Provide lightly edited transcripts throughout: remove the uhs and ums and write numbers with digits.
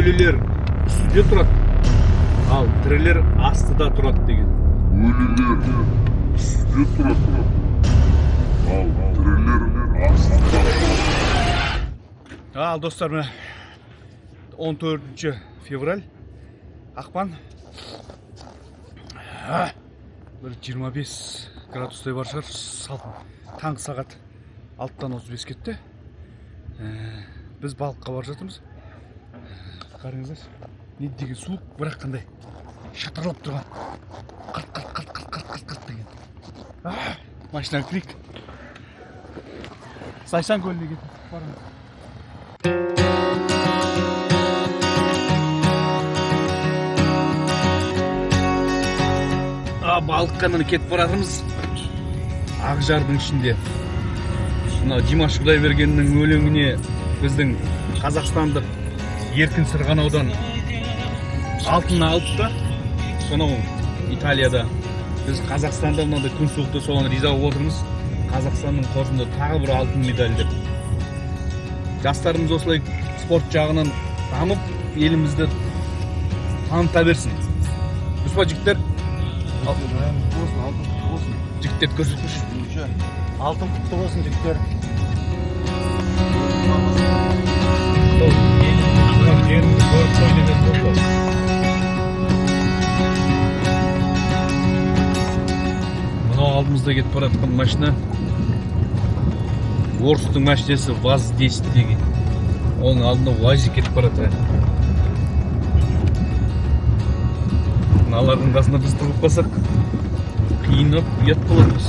өлілер үстіде тұрады, ал тірілер астыда тұрады деген. Өлілер үстіде тұрады, ал тірілер астыда тұрады. Ал достар, 14 февраль, ақпан. Бір 25 градустай бар шығар, салқын. Таңғы сағат 6:35 кетті. Біз балыққа бар жатырмыз. Қарыңыздар, не деген суық, бірақ қандай шатырлап тұрған. Қырт деген. Машина кірейік. Сайсан көліне кетіп барамыз. Балыққа міне кетіп баратырмыз. Ақжардың ішінде. Димаш Құдайбергеннің өлеңіне біздің қазақстандық еркін сырғанаудан алтын алып та, сонау Италияда біз Қазақстанда мынандай күн суықты соған риза болып отырмыз. Қазақстанның қоржынында тағы бір алтын медаль деп. Жастарымыз осылай спорт жағынан дамып, елімізді таныта берсін. Дұрыс па жігіттер? Жігіттер көрсетпіш. Алтын құтты болсын жігіттер. Мынау алдымызда кетіп баратқан машина Орыстың машинасы ВАЗ-10 деген. Оның алдында УАЗик кетіп барады. Мыналардың қасында біз тұрып қалсақ, қиынып ұят боламыз.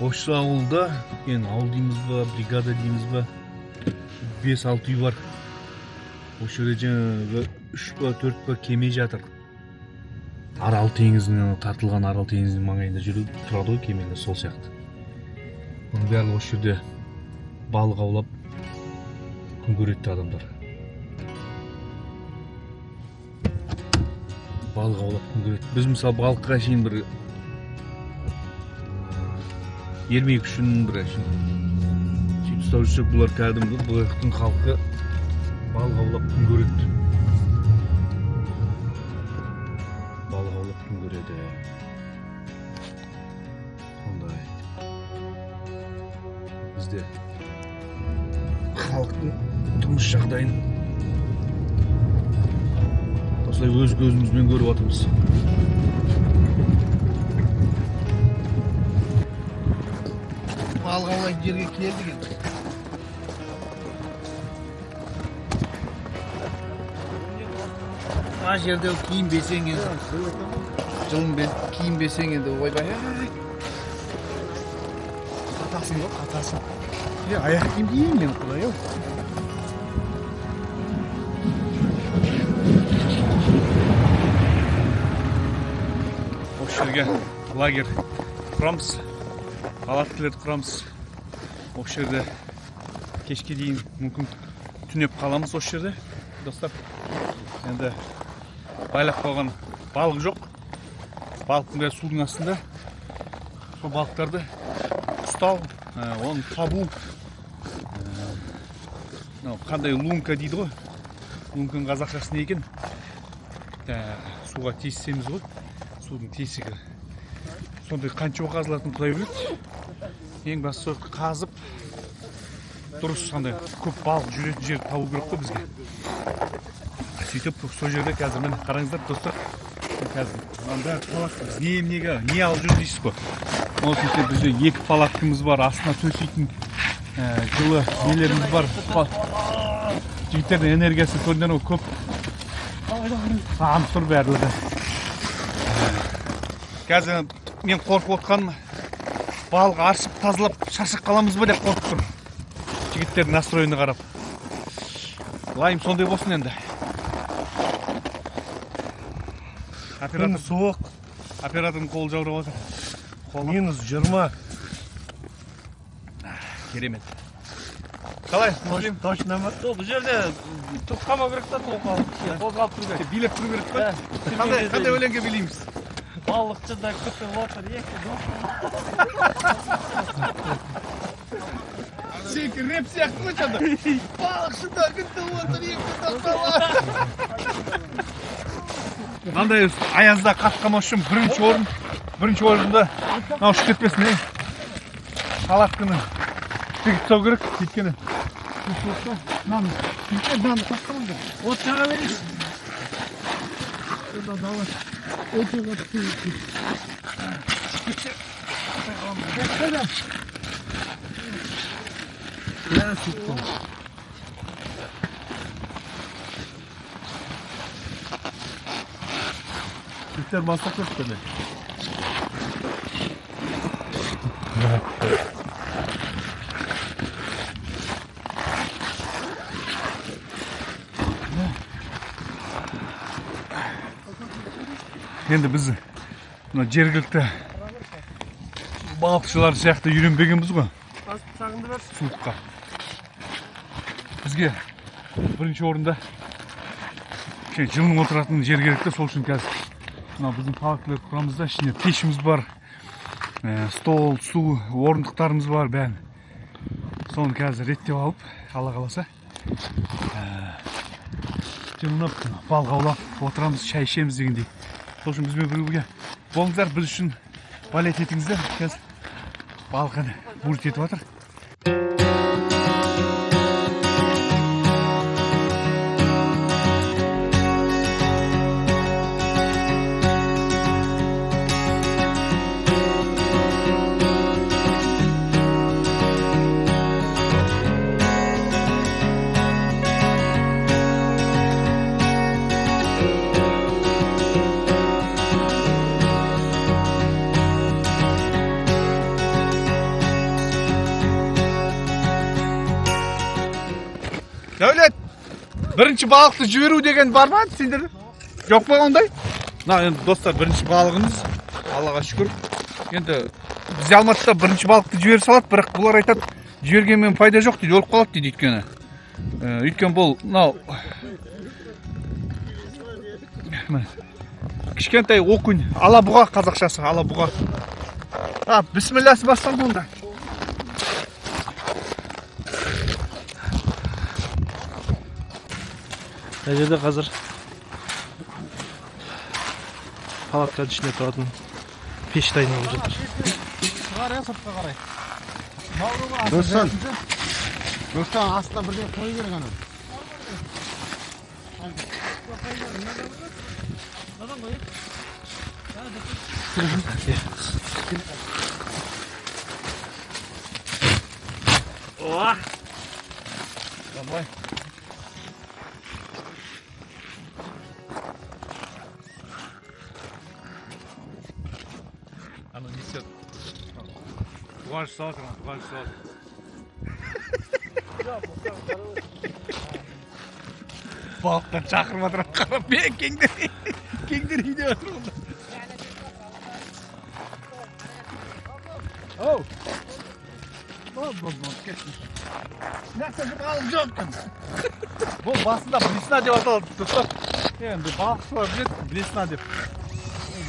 Осы ауылда, ауыл дейміз ба, бригада дейміз ба, 5-6 үй бар. Осы жерде жаңағы 3 па 4 па кеме жатыр. Арал теңізінен тартылған Арал теңізінің маңайында жүріп тұрады ғой кемелер, сол сияқты. Оның бәрі осы жерде балық аулап күн көреді адамдар. Балық аулап күн көреді. Біз мысалы балыққа шейін бір ермек үшін бір сөйтіп ұстап жүрсек, бұлар кәдімгі бұлақтың халқы балық аулап күн көреді. Балық аулап күн көреді. Сондай. Бізде халықтың тұрмыс жағдайын осылай өз көзімізбен көріп отырмыз. Балық аулайтын жерге келдік енді. Ана жерде киім бесең енді. Жылың киім бесең енді. Ойбай. Қатасың ғой, қатасың. Аяқ киім киейін мен құдай ау. Осы жерге лагерь құрамыз. Палаткаларды құрамыз. Осы жерде кешке дейін мүмкін түнеп қаламыз осы жерде. Достар, енді байлап қойған балық жоқ. Балықтың бәрі судың астында. Сол балықтарды ұстау, оны табу. Қандай лунка дейді ғой. Лунканың қазақшасы не екен? Суға тесісеміз ғой. Судың тесігі. Сондай қанша қазылатын құдай біледі. Ең бастысы қазып дұрыс қандай көп балық жүретін жер табу керек қой бізге. Сөйтіп сол жерде қазір міне қараңыздар достар. Қазір мында палатка біз не алып жүр дейсіз ғой. Осында бізде 2 палаткамыз бар, астына төсейтін жылы нелеріміз бар. Жігіттердің энергиясы көрінген көп. Сағынып тұр барлығы. Қазір мен қорқып отқаным, балық аршып тазалап шашып қаламыз ба деп қорқып тұр. Жігіттердің настроеніне қарап. Лайым сондай болсын енді. Күн суық. Оператордың қолы жаурап отыр. -20. Керемет. Қалай? Муслим? Точно ма? Бұл жерде тұрып қалмау керек та қозғалып тұру керек. Билеп тұру керек па? Қандай өлеңге билейміз? Балықшыда күтіп отыр екі дос. Сенікі рэп сияқты ғой жаңа. Балықшыда күтіп отыр екі достар. Мынандай аязда қатқамас үшін бірінші орында мынау ұшып кетпесін. Палатканы тігіп тастау керек, өйткені нан тастамам керек. От жаға берейін. Sütler masraf yok böyle. Енді біз мына жергілікті балықшылар сияқты үйренбегенбіз ғой суыққа. Бізге бірінші орында жылын отыратын жер керекті, сол үшін қазір мына біздің палаталар құрамызда ішінде пешіміз бар, стол, су, орындықтарымыз бар бәрін. Соны қазір реттеп алып, Алла қаласа жылынып балық аулап отырамыз, шай ішеміз дегендей. Сол үшін бізбен бірге болыңыздар, біз үшін балет етіңіздер. Қазір балқаны бұрт етіп жатыр. Дәулет, бірінші балықты жіберу деген бар ма сендерде? Жоқ па ондай? Мына енді достар, бірінші балығымыз, Аллаға шүкір. Енді біз Алматыда бірінші балықты жібере салады, бірақ бұлар айтады, жібергенмен пайда жоқ дейді, өліп қалады дейді өйткені. Өйткені бұл мынау кішкентай окунь, алабұға қазақшасы, алабұға. Бісмілләсі басталды онда. Мына жерде қазір палатканың ішінде тұратын пеш дайындалып жатыр. Қарай, сыртқа қарай. Достан астына бірден қой керек ана. Давай. Оно несет. Ваш сахар, ваш сахар. Балықтар шақырып жатыр, қарап бек кеңдер үйде жатыр онда. Оу. Кетmiş. Нәрсе бір алып жоқпын. Бұл басында блесна деп аталады. Достар, енді балықшылар біледі, блесна деп.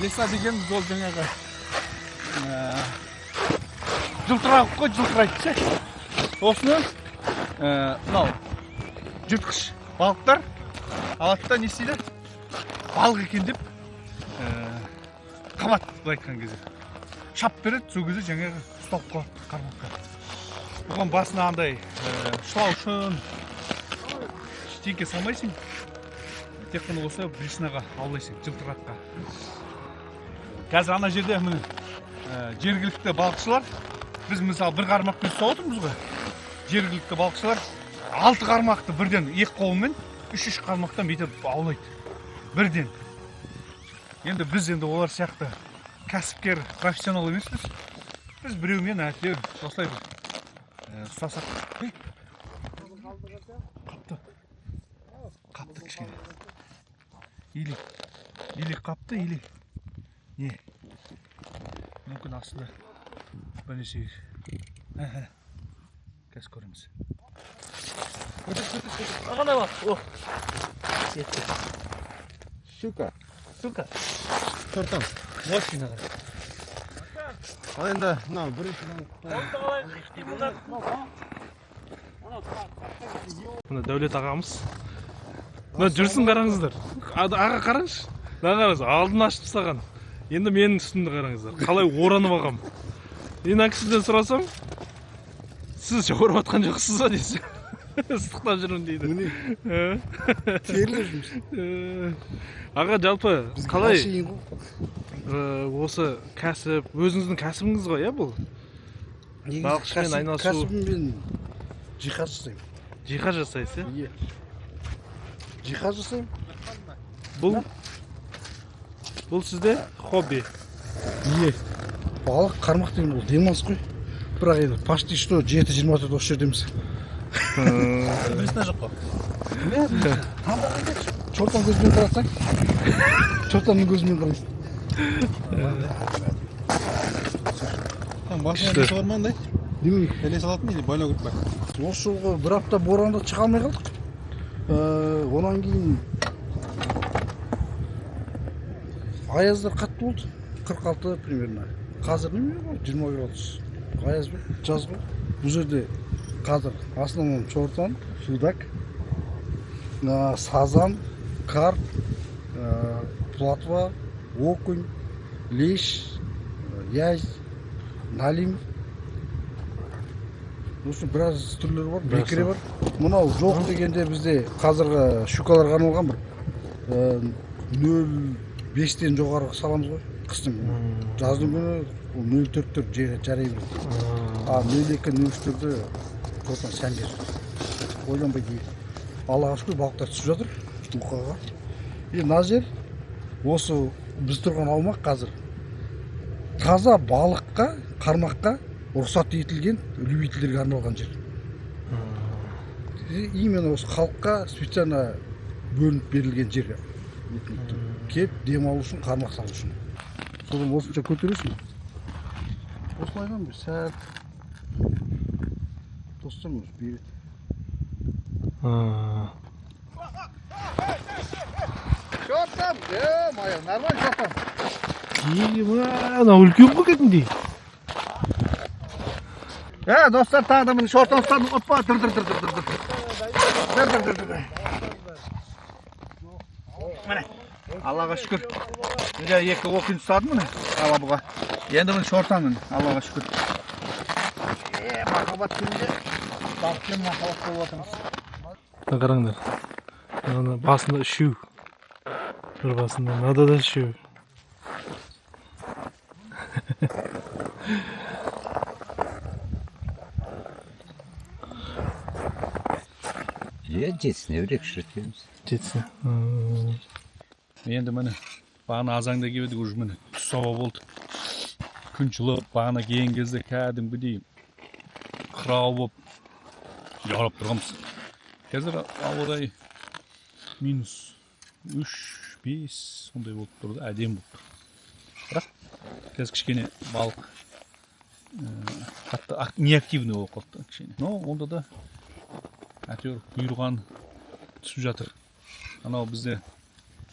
Блесна дегеніміз ол жаңағы жылтырауық қой, жылтырайды ше. Осыны мынау жыртқыш балықтар алады да не істейді? Балық екен деп қабат, былай айтқан кезде. Шап береді, сол кезде жаңағы ұсталып қалады қармаққа. Бұған басына андай шылау үшін ештеңке салмайсың. Тек қана осы блеснаға аулайсың, жылтыраққа. Қазір ана жерде жергілікті балықшылар, біз мысалы бір қармақпен ұстап отырмыз ғой. Жергілікті балықшылар 6 қармақты бірден екі қолымен 3 қармақтан бүйтіп аулайды. Бірден. Енді біз олар сияқты кәсіпкер, профессионал емеспіз. Біз біреумен әйтеуір осылай ұстасақ. Қапты кішкене. Или қапты, или не? Мүмкін астында бірнеше. Қазір көреміз. Ағана бар. О. Щука. Сука. Тортам. Машинаға. Ал енді мынау бірінші Мына Дәулет ағамыз. Мына жүрсін қараңыздар. Аға қараңызшы. Мына қараңыз, алдын ашып тастаған. Енді менің үстімді қараңыздар. Қалай оранып ағам. Мен кісіден сұрасам, сіз орып атқан жоқсыз ба десе. Ыстықта жүрмін дейді. Міне. Терлеп жүрміз. Аға жалпы қалай Қашиын ғой. осы кәсіп, өзіңіздің кәсібіңіз ғой, бұл? Балықшымен айналысу. Кәсібім мен жиһаз жасаймын. Жиһаз жасайсыз, Иә. Жиһаз жасаймын. Бұл сізде хобби. Иә. Балық қармақ деген ол демалыс қой. Бірақ енді почти что 7-24 осы жердеміз. Білесің жоқ қой. Чортан көзімен қарасаң, чортанның көзімен қарайсың. Машина бар ма андай? Демей, Еле салатын или байлау керек па? осы жолғы бір апта боранда шыға алмай қалдық. Онан кейін аяздар қатты болды. 46 примерно. Қазір неме ғой? 20 градус. Аяз ба? Жаз ғой. Бұл жерде қазір основном чортан, судак, сазан, карп, платва, окунь, лещ, язь, налим. Осы біраз түрлері бар, бекіре бар. Мынау жоқ дегенде бізде қазіргі щукаларға арналған бір 0,5-тен жоғары саламыз ғой. Қыстың күні. Жаздың күні 0,4 жарай береді. 0,2-0,3-терде чортан сәнге жүр. Ойланбайды. Аллаға шүкір балықтар түсіп жатыр мұқаға. Мына жер осы біз тұрған аумақ қазір таза балыққа, қармаққа рұқсат етілген любительдерге арналған жер. Именно осы халыққа специально бөлініп берілген жер. Кеп демалу үшін, қармақ салу үшін. Содан осынша көтересің. Осылайдан бір сәл достым береді. Чортан! Майя, нормально чортан. Анау үлкен ғой кәдімгідей. Достар, тағы да міне шортан ұстадым. Опа, тұр. Міне, Аллаға шүкір. Міне, екі окунь ұстадым міне, алабыға. Енді міне шортан міне, Аллаға шүкір. Махаббат күнде, балықпен махаббат болып отырмыз. Қараңдар. Басында үшеу. Бір басында, мынада да үшеу. Жетсіне бір екі шіртеміз. Жетсіне. Енді міне бағана азаңда келдік уже міне түс ауа болды. Күн жылып, бағана келген кезде кәдімгідей қырау болып жарып тұрғанбыз. Қазір ауа райы -3-5 сондай болып тұрды, әдемі болып тұр. Бірақ қазір кішкене балық қатты неактивный болып қалды кішкене. Но онда да әйтеуір бұйырған түсіп жатыр. Анау бізде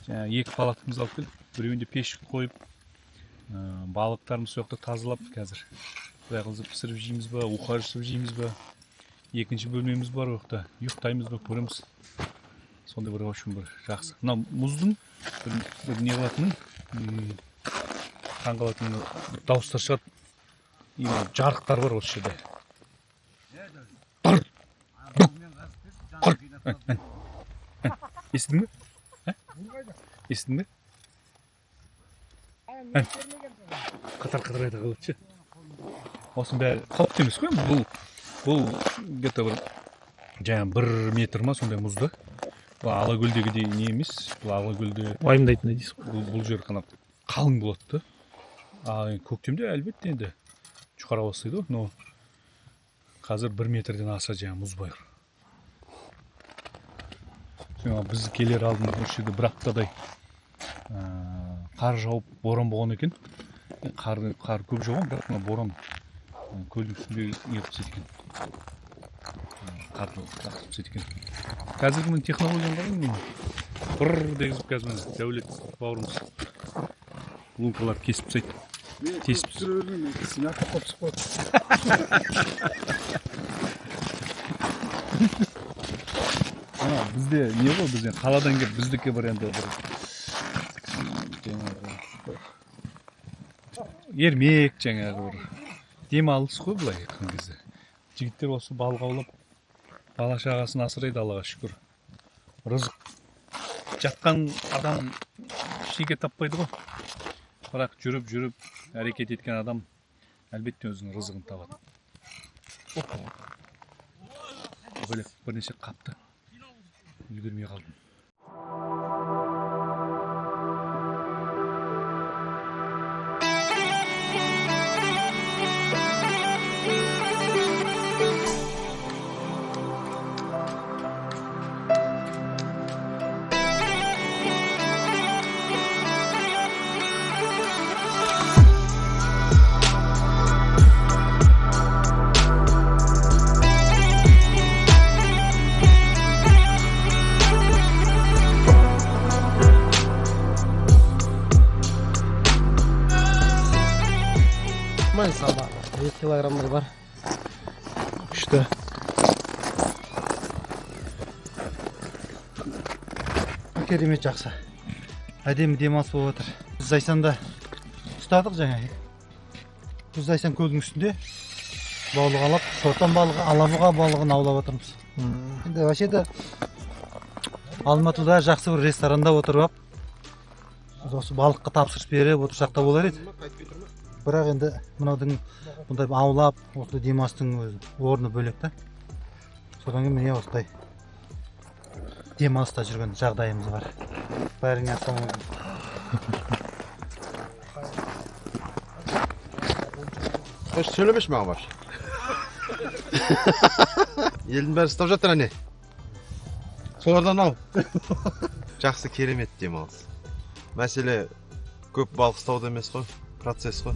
екі палатымыз алып келдік. Біреуінде пеш қойып, балықтарымыз сол жақта тазалап қазір. Құдай қаласа пісіріп жейміз ба, уха жасап жейміз ба. Екінші бөлмеміз бар ол жақта. Ұйықтаймыз ба, көреміз. Сондай бір общем бір жақсы. Мына мұздың бір не қылатыны, қаңғалатын дауыстар шығады. Жарықтар бар осы жерде. Естідің бе? Естідің бе? Қатар-қатар айда қалады ше. Осының бәрі қауіпті емес қой. Бұл где-то бір жаңа 1 метр ма сондай мұзды. Бұл Алакөлдегідей не емес. Бұл Алакөлде Уайымдайтын дейсіз ғой. бұл жер қана қалың болады да. Көктемде әлбетте енді жұқара бастайды ғой. Но қазір 1 метрден аса жаңа мұз бар. Біз келер алдында осы жерде бір аптадай қар жауып боран болған екен. Қар көп жауған, бірақ боран көлдің үстінде неғып түседі екен. қарды лақтырып сөйткен. Қазіргі мен технологияны қараңыз мен. Бұрр дегізіп қазір мен Дәулет бауырымыз лункалар кесіп тастайды. Тесіп түсіріп снято қопсып қойды. Бізде не ғой, бізден қаладан келіп біздікі бір енді бір ермек жаңағы бір демалыс қой былай айтқан кезде. Жігіттер осы балық аулап бала шағасын асырайды, Аллаға шүкір. Рызық жатқан адам ештеңе таппайды ғой. Бірақ жүріп әрекет еткен адам әлбетте өзінің рызығын табады. Бөлек бірнеше қапты үлгермей қалдым. Салмағы 2 килограммдай бар. Күшті. Керемет жақсы. Әдемі демалыс болып отыр. Біз Зайсанда ұстадық жаңа. Біз Зайсан көлдің үстінде балық алып, шортан балығы, алабұға балығын аулап отырмыз. Енді вообще-то Алматыда жақсы бір ресторанда отырып, осы балыққа тапсырыс беріп отырсақ та болар еді. Бірақ енді мынаудың бұндай аулап, осы демалыстың орны бөлек та. Содан кейін міне осылай демалыста жүрген жағдайымыз бар. Бәріңе ассалаумағалейкум. Қош сөйлемеш маған бар. Елдің бәрі ұстап жатыр әне. Солардан ал. Жақсы керемет демалыс. Мәселе көп балық ұстауда емес қой, процесс қой.